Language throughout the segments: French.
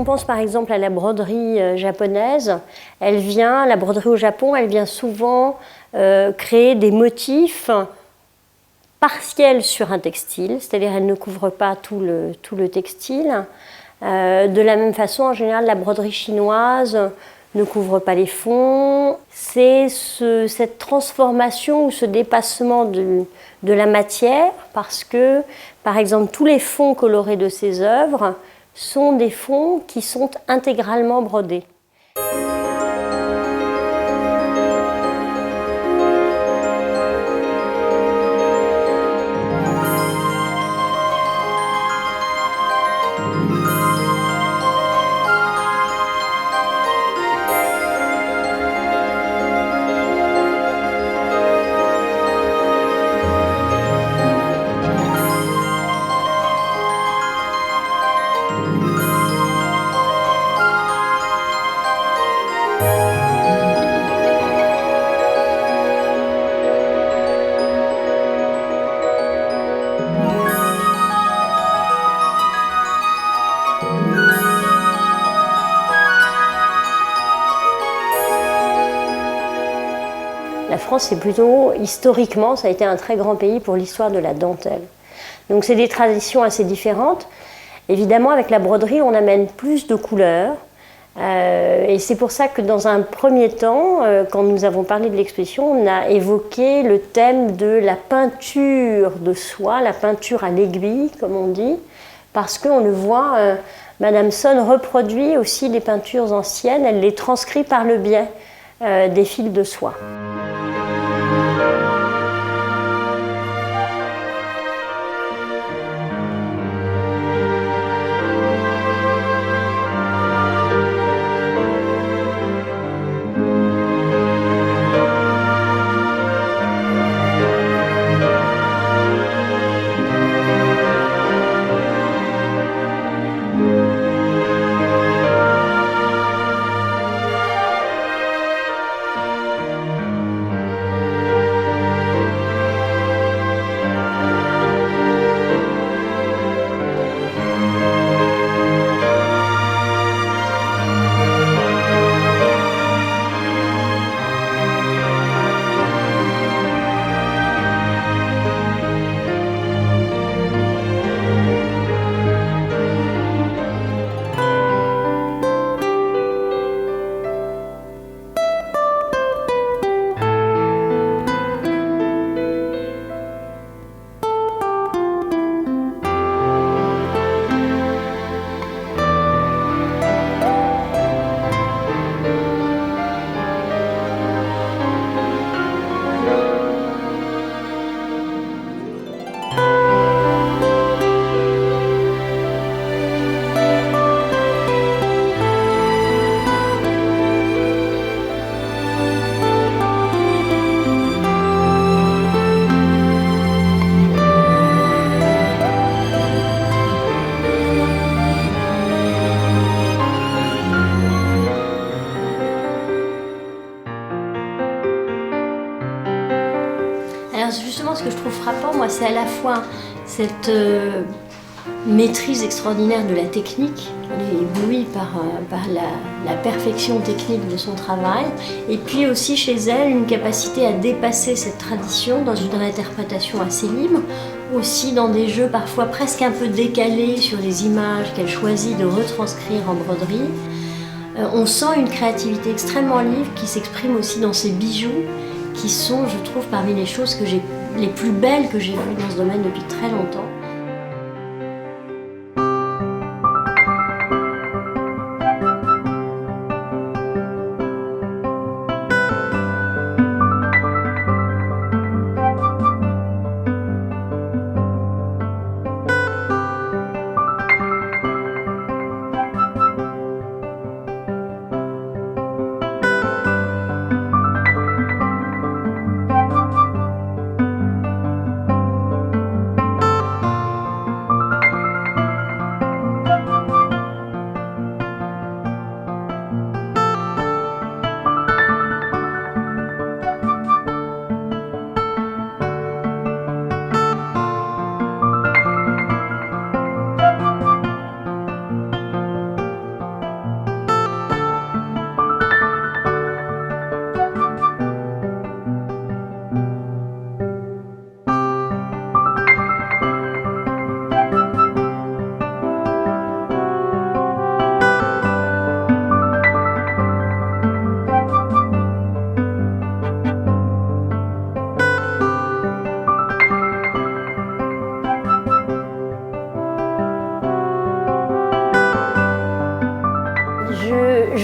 pense par exemple à la broderie japonaise, la broderie au Japon, elle vient souvent créer des motifs partiels sur un textile, c'est-à-dire elle ne couvre pas tout le textile. De la même façon, en général, la broderie chinoise ne couvre pas les fonds. C'est cette transformation ou ce dépassement de la matière, parce que, par exemple, tous les fonds colorés de ces œuvres sont des fonds qui sont intégralement brodés. La France, c'est plutôt, historiquement, ça a été un très grand pays pour l'histoire de la dentelle. Donc c'est des traditions assez différentes. Évidemment, avec la broderie, on amène plus de couleurs. Et c'est pour ça que dans un premier temps, quand nous avons parlé de l'exposition, on a évoqué le thème de la peinture de soie, la peinture à l'aiguille, comme on dit, parce qu'on le voit, Madame Sonn reproduit aussi des peintures anciennes, elle les transcrit par le biais des fils de soie. Alors justement, ce que je trouve frappant, moi, c'est à la fois cette maîtrise extraordinaire de la technique. Elle est éblouie par la perfection technique de son travail. Et puis aussi chez elle, une capacité à dépasser cette tradition dans une réinterprétation assez libre. Aussi dans des jeux parfois presque un peu décalés sur les images qu'elle choisit de retranscrire en broderie. On sent une créativité extrêmement libre qui s'exprime aussi dans ses bijoux, qui sont, je trouve, parmi les choses les plus belles que j'ai vues dans ce domaine depuis très longtemps.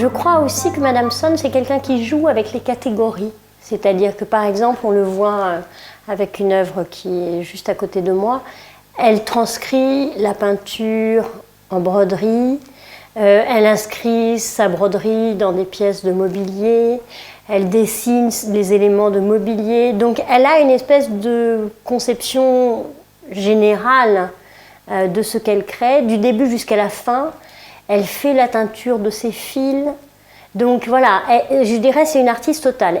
Je crois aussi que Madame Sonn, c'est quelqu'un qui joue avec les catégories. C'est-à-dire que par exemple, on le voit avec une œuvre qui est juste à côté de moi, elle transcrit la peinture en broderie, elle inscrit sa broderie dans des pièces de mobilier, elle dessine les éléments de mobilier. Donc elle a une espèce de conception générale de ce qu'elle crée, du début jusqu'à la fin. Elle fait la teinture de ses fils. Donc voilà, je dirais c'est une artiste totale.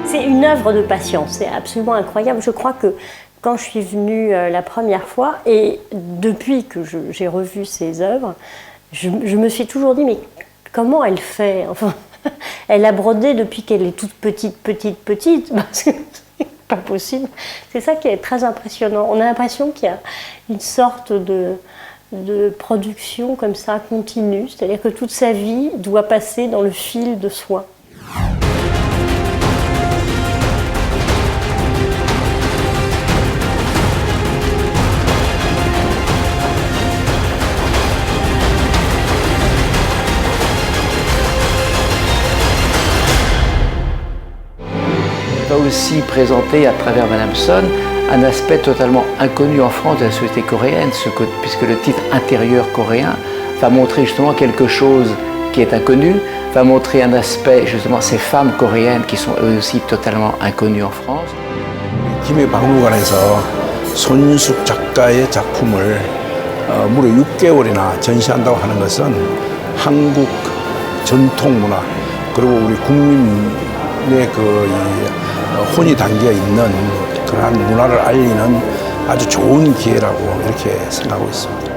C'est une œuvre de patience, c'est absolument incroyable. Je crois que quand je suis venue la première fois, et depuis que j'ai revu ses œuvres, je me suis toujours dit, mais comment elle fait? Enfin, elle a brodé depuis qu'elle est toute petite, parce que c'est pas possible. C'est ça qui est très impressionnant. On a l'impression qu'il y a une sorte de production comme ça, continue, c'est-à-dire que toute sa vie doit passer dans le fil de soie. Va aussi présenter à travers Madame Sonn un aspect totalement inconnu en France de la société coréenne, puisque le titre intérieur coréen va montrer justement quelque chose qui est inconnu, va montrer un aspect justement ces femmes coréennes qui sont eux aussi totalement inconnues en France. 김해박물관에서 손윤숙 작가의 작품을 무려 6개월이나 전시한다고 하는 것은 한국 전통 문화 그리고 우리 국민의 혼이 담겨 있는 그러한 문화를 알리는 아주 좋은 기회라고 이렇게 생각하고 있습니다.